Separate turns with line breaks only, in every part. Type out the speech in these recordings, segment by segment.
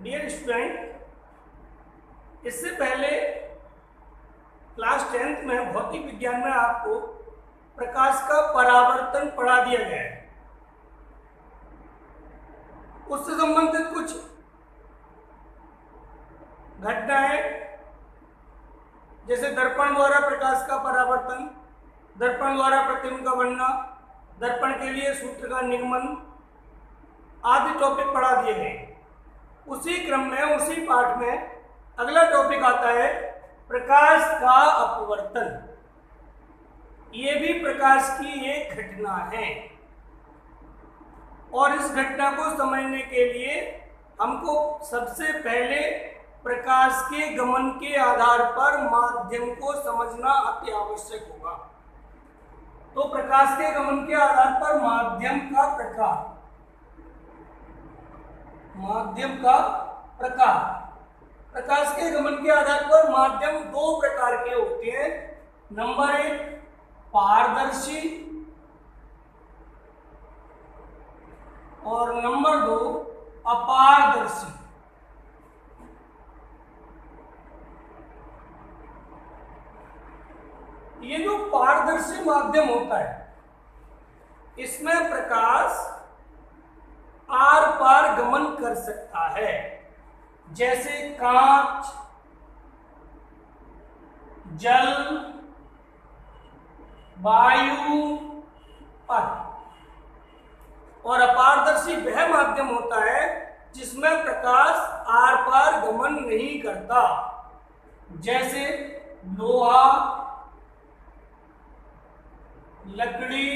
Dear student, इससे पहले class 10th में भौतिक विज्ञान में आपको प्रकाश का परावर्तन पढ़ा दिया गया है। उससे संबंधित कुछ घटनाएं जैसे दर्पण द्वारा प्रकाश का परावर्तन, दर्पण द्वारा प्रतिबिंब का बनना, दर्पण के लिए सूत्र का निगमन आदि टॉपिक पढ़ा दिए गए। उसी क्रम में उसी पाठ में अगला टॉपिक आता है प्रकाश का अपवर्तन। ये भी प्रकाश की एक घटना है और इस घटना को समझने के लिए हमको सबसे पहले प्रकाश के गमन के आधार पर माध्यम को समझना अति आवश्यक होगा। तो प्रकाश के गमन के आधार पर माध्यम का प्रकार, माध्यम का प्रकार, प्रकाश के गमन के आधार पर माध्यम दो प्रकार के होते हैं। नंबर 1 पारदर्शी और नंबर 2 अपारदर्शी। ये जो पारदर्शी माध्यम होता है इसमें प्रकाश आर पार गमन कर सकता है, जैसे कांच, जल, वायु आदि। और अपारदर्शी वह माध्यम होता है जिसमें प्रकाश आर पार गमन नहीं करता, जैसे लोहा, लकड़ी,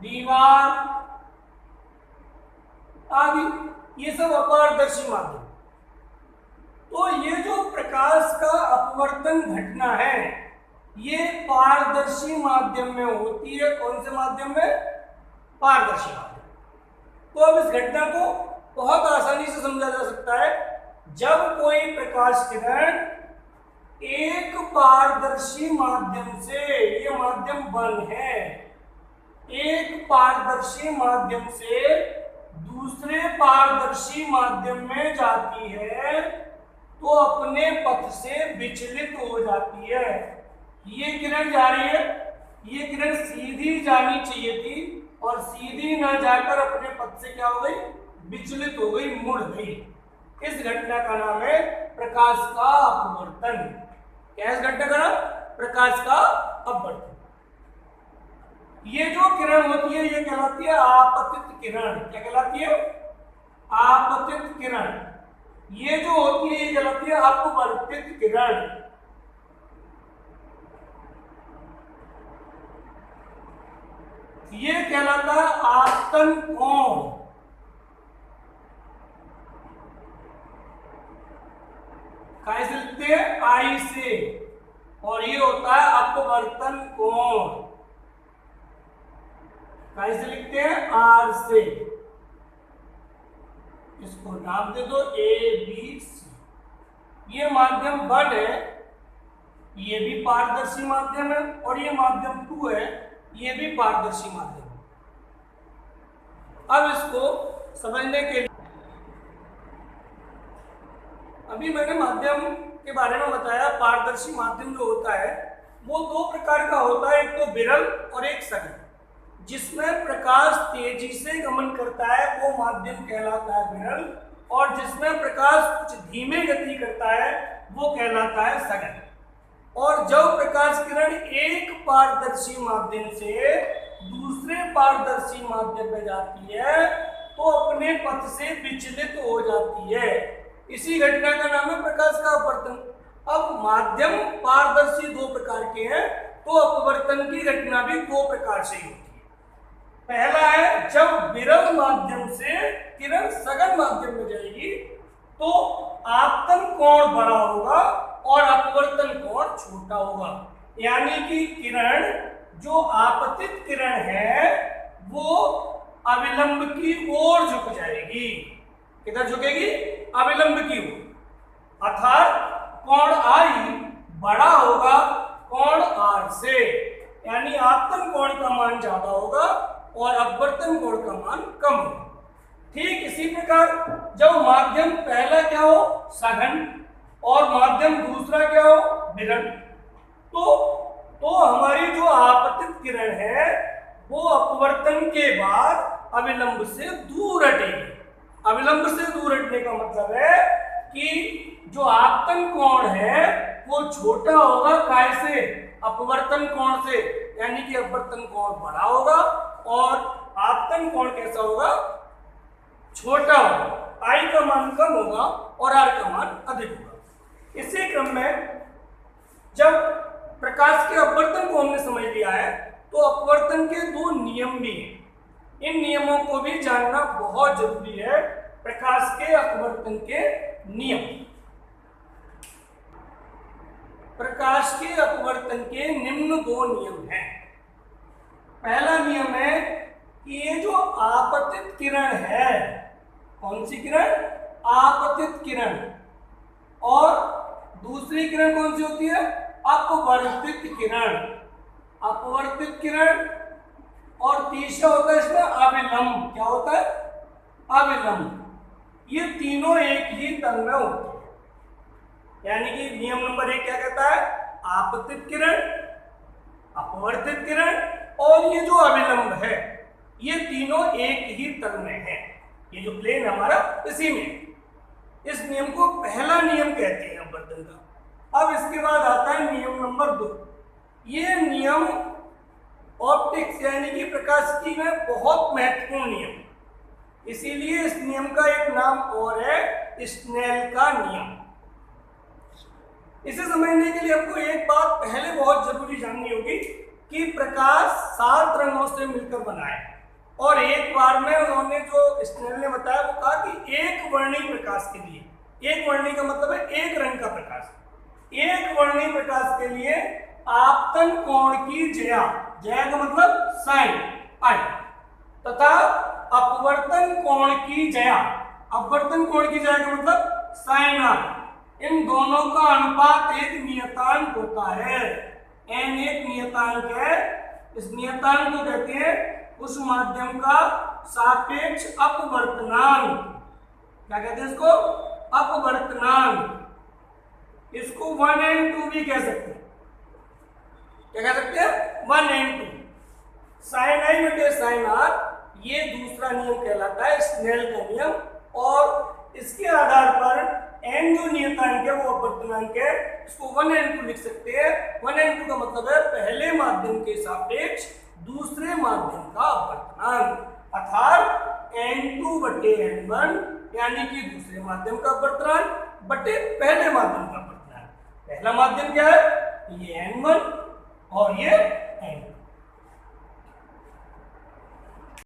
दीवार आदि। ये सब अपारदर्शी माध्यम। तो ये जो प्रकाश का अपवर्तन घटना है ये पारदर्शी माध्यम में होती है। कौन से माध्यम में? पारदर्शी माध्यम। तो अब इस घटना को बहुत आसानी से समझा जा सकता है। जब कोई प्रकाश किरण एक पारदर्शी माध्यम से, ये माध्यम बंद है, एक पारदर्शी माध्यम से दूसरे पारदर्शी माध्यम में जाती है तो अपने पथ से विचलित हो जाती है। ये किरण जा रही है, ये किरण सीधी जानी चाहिए थी और सीधी ना जाकर अपने पथ से क्या हो गई? विचलित हो गई, मुड़ गई। इस घटना का नाम है प्रकाश का अपवर्तन। क्या इस घटना का नाम? प्रकाश का अपवर्तन। ये जो किरण होती है ये कहलाती है आपतित किरण। क्या कहलाती है? आपतित किरण। ये जो होती है ये कहलाती है अपवर्तित किरण। ये कहलाता है आपतन कोण। कैसे लिखते हैं? आई से। और ये होता है अपवर्तन कोण। कैसे लिखते हैं? आर से। इसको नाम दे दो ABC। ये माध्यम 1 है, ये भी पारदर्शी माध्यम है, और ये माध्यम 2 है, ये भी पारदर्शी माध्यम है। अब इसको समझने के लिए अभी मैंने माध्यम के बारे में बताया। पारदर्शी माध्यम जो होता है वो दो प्रकार का होता है, एक तो विरल और एक सघन। जिसमें प्रकाश तेजी से गमन करता है वो माध्यम कहलाता है विरल, और जिसमें प्रकाश कुछ धीमे गति करता है वो कहलाता है सघन। और जब प्रकाश किरण एक पारदर्शी माध्यम से दूसरे पारदर्शी माध्यम में जाती है तो अपने पथ से विचलित हो जाती है। इसी घटना का नाम है प्रकाश का अपवर्तन। अब माध्यम पारदर्शी दो प्रकार के हैं तो अपवर्तन की घटना भी दो प्रकार से होती है। पहला है जब विरल माध्यम से किरण सघन माध्यम में जाएगी तो आपतन कोण बड़ा होगा और अपवर्तन कोण छोटा होगा। यानी कि किरण जो आपतित किरण है वो अविलंब की ओर झुक जाएगी। किधर झुकेगी? अविलंब की ओर। अर्थात कोण आई बड़ा होगा कोण आर से, यानी आपतन कोण का मान ज्यादा होगा और अपवर्तन कोण का मान कम होगा। ठीक इसी प्रकार जब माध्यम पहला क्या हो, सघन, और माध्यम दूसरा क्या हो, विरल, तो हमारी जो आपतित किरण है वो अपवर्तन के बाद अविलंब से दूर हटेगी। अविलंब से दूर हटने का मतलब है कि जो आपतन कोण है वो छोटा होगा, काय से, अपवर्तन कोण से, यानी कि अपवर्तन कोण बड़ा होगा और आपतन कोण कैसा होगा, छोटा होगा। आई का मान कम होगा और आर का मान अधिक होगा। इसी क्रम में जब प्रकाश के अपवर्तन को हमने समझ लिया है तो अपवर्तन के दो नियम भी हैं। इन नियमों को भी जानना बहुत जरूरी है। प्रकाश के अपवर्तन के नियम, प्रकाश के अपवर्तन के निम्न दो नियम हैं। पहला नियम है कि ये जो आपतित किरण है, कौन सी किरण, आपतित किरण, और दूसरी किरण कौन सी होती है, अपवर्तित किरण, अपवर्तित किरण, और तीसरा होता है इसमें अविलंब। क्या होता है, अविलंब। ये तीनों एक ही तल में होते हैं। यानी कि नियम नंबर 1 क्या कहता है, आपतित किरण, अपवर्तित किरण और ये जो अविलंब है, ये तीनों एक ही तल में है। ये जो प्लेन हमारा इसी में, इस नियम को पहला नियम कहते हैं अपवर्तन का। अब इसके बाद आता है नियम नंबर 2। ये नियम ऑप्टिक्स यानी कि प्रकाशिकी में बहुत महत्वपूर्ण नियम, इसीलिए इस नियम का एक नाम और है स्नेल का नियम। इसे समझने के लिए हमको एक बात पहले बहुत जरूरी जाननी होगी कि प्रकाश 7 रंगों से मिलकर बना है, और एक बार में उन्होंने जो स्नेल ने बताया वो कहा कि एक वर्णी प्रकाश के लिए, एक वर्णी का मतलब है एक रंग का प्रकाश, एक वर्णी प्रकाश के लिए आपतन कोण की ज्या, ज्या का मतलब साइन आई, तथा अपवर्तन कोण की ज्या, अपवर्तन कोण की ज्या का मतलब साइन आर, इन दोनों का अनुपात एक नियतांक होता है। एन एक नियतांक है। इस नियतांक को कहते हैं उस माध्यम का सापेक्ष अपवर्तनांक। क्या कहते हैं इसको, अपवर्तनांक। इसको 1n2 भी कह सकते हैं। क्या कह सकते हैं, 1n2। साइन आई बटे साइन आर, ये दूसरा नियम कहलाता है स्नेल का नियम, और इसके आधार पर n जो नियतांक है वो अपवर्तनांक है, इसको 1n2 लिख सकते हैं। 1n2 का मतलब है पहले माध्यम के सापेक्ष दूसरे माध्यम का अपवर्तनांक, अर्थात n2 बटे n1, यानी कि दूसरे माध्यम का अपवर्तनांक बटे पहले माध्यम का अपवर्तनांक। पहला माध्यम क्या है, ये n1 और ये